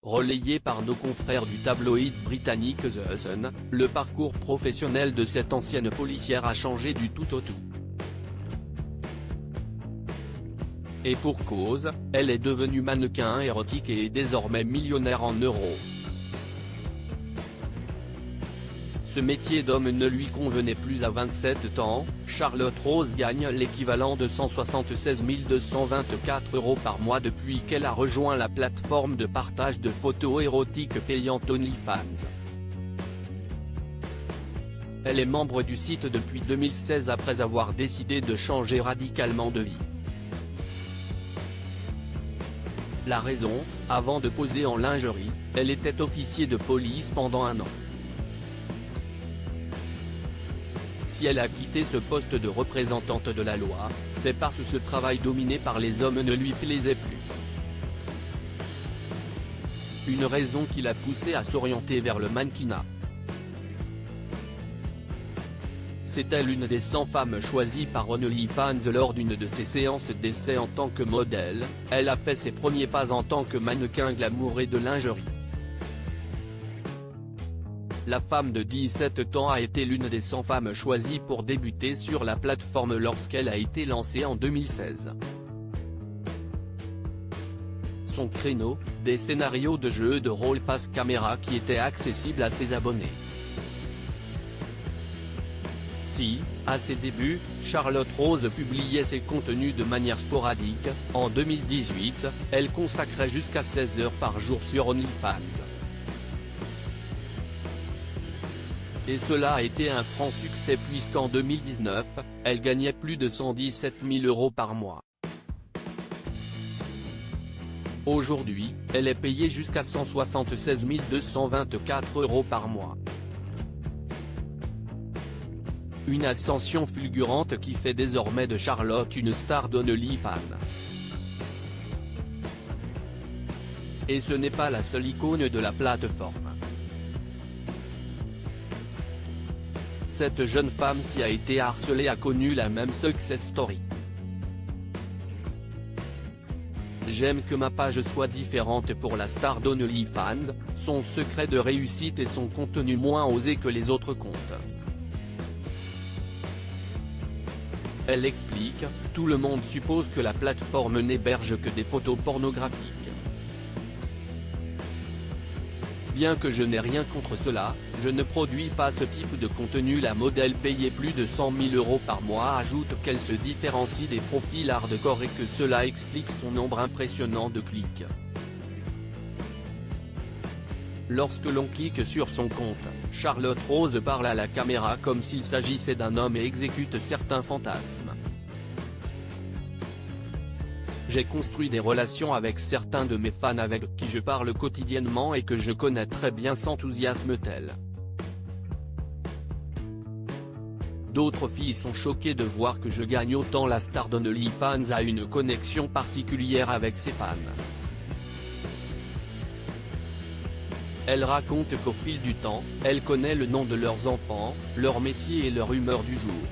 Relayé par nos confrères du tabloïd britannique The Sun, le parcours professionnel de cette ancienne policière a changé du tout au tout. Et pour cause, elle est devenue mannequin érotique et est désormais millionnaire en euros. Ce métier d'homme ne lui convenait plus à 27 ans, Charlotte Rose gagne l'équivalent de 176 224 € par mois depuis qu'elle a rejoint la plateforme de partage de photos érotiques payante OnlyFans. Elle est membre du site depuis 2016 après avoir décidé de changer radicalement de vie. La raison, avant de poser en lingerie, elle était officier de police pendant 1 an. Si elle a quitté ce poste de représentante de la loi, c'est parce que ce travail dominé par les hommes ne lui plaisait plus. Une raison qui l'a poussée à s'orienter vers le mannequinat. C'était l'une des 100 femmes choisies par OnlyFans lors d'une de ses séances d'essai en tant que modèle. Elle a fait ses premiers pas en tant que mannequin glamour et de lingerie. La femme de 17 ans a été l'une des 100 femmes choisies pour débuter sur la plateforme lorsqu'elle a été lancée en 2016. Son créneau, des scénarios de jeux de rôle face caméra qui étaient accessibles à ses abonnés. Si, à ses débuts, Charlotte Rose publiait ses contenus de manière sporadique, en 2018, elle consacrait jusqu'à 16 heures par jour sur OnlyFans. Et cela a été un franc succès puisqu'en 2019, elle gagnait plus de 117 000 € par mois. Aujourd'hui, elle est payée jusqu'à 176 224 € par mois. Une ascension fulgurante qui fait désormais de Charlotte une star d'OnlyFans. Et ce n'est pas la seule icône de la plateforme. Cette jeune femme qui a été harcelée a connu la même success story. J'aime que ma page soit différente pour la star d'OnlyFans, son secret de réussite et son contenu moins osé que les autres comptes. Elle explique, tout le monde suppose que la plateforme n'héberge que des photos pornographiques. Bien que je n'ai rien contre cela, je ne produis pas ce type de contenu. La modèle payée plus de 100 000 € par mois ajoute qu'elle se différencie des profils hardcore et que cela explique son nombre impressionnant de clics. Lorsque l'on clique sur son compte, Charlotte Rose parle à la caméra comme s'il s'agissait d'un homme et exécute certains fantasmes. J'ai construit des relations avec certains de mes fans avec qui je parle quotidiennement et que je connais très bien, s'enthousiasme-t-elle. D'autres filles sont choquées de voir que je gagne autant. La star d'OnlyFans a une connexion particulière avec ses fans. Elle raconte qu'au fil du temps, elle connaît le nom de leurs enfants, leur métier et leur humeur du jour.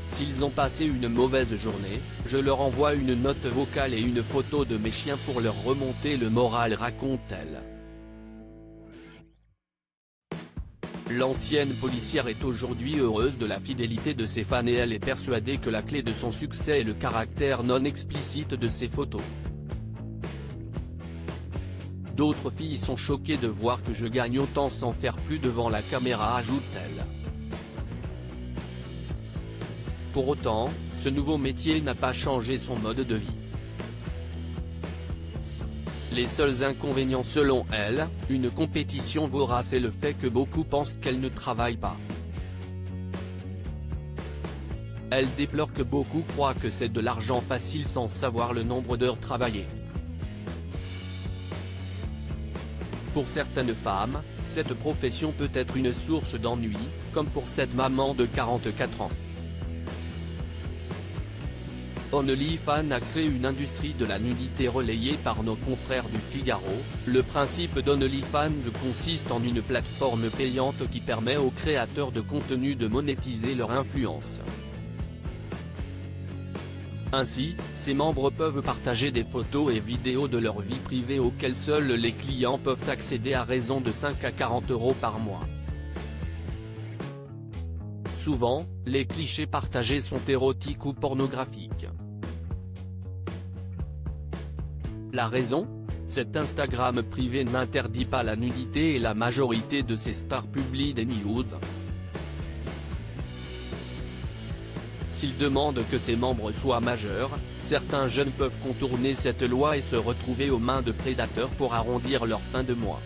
S'ils ont passé une mauvaise journée, je leur envoie une note vocale et une photo de mes chiens pour leur remonter le moral, raconte-t-elle. L'ancienne policière est aujourd'hui heureuse de la fidélité de ses fans et elle est persuadée que la clé de son succès est le caractère non explicite de ses photos. D'autres filles sont choquées de voir que je gagne autant sans faire plus devant la caméra, ajoute-t-elle. Pour autant, ce nouveau métier n'a pas changé son mode de vie. Les seuls inconvénients selon elle, une compétition vorace et le fait que beaucoup pensent qu'elle ne travaille pas. Elle déplore que beaucoup croient que c'est de l'argent facile sans savoir le nombre d'heures travaillées. Pour certaines femmes, cette profession peut être une source d'ennui, comme pour cette maman de 44 ans. OnlyFans a créé une industrie de la nudité relayée par nos confrères du Figaro. Le principe d'OnlyFans consiste en une plateforme payante qui permet aux créateurs de contenu de monétiser leur influence. Ainsi, ces membres peuvent partager des photos et vidéos de leur vie privée auxquelles seuls les clients peuvent accéder à raison de 5 à 40 € par mois. Souvent, les clichés partagés sont érotiques ou pornographiques. La raison ? Cet Instagram privé n'interdit pas la nudité et la majorité de ces stars publient des nudes. S'ils demandent que ses membres soient majeurs, certains jeunes peuvent contourner cette loi et se retrouver aux mains de prédateurs pour arrondir leur fin de mois.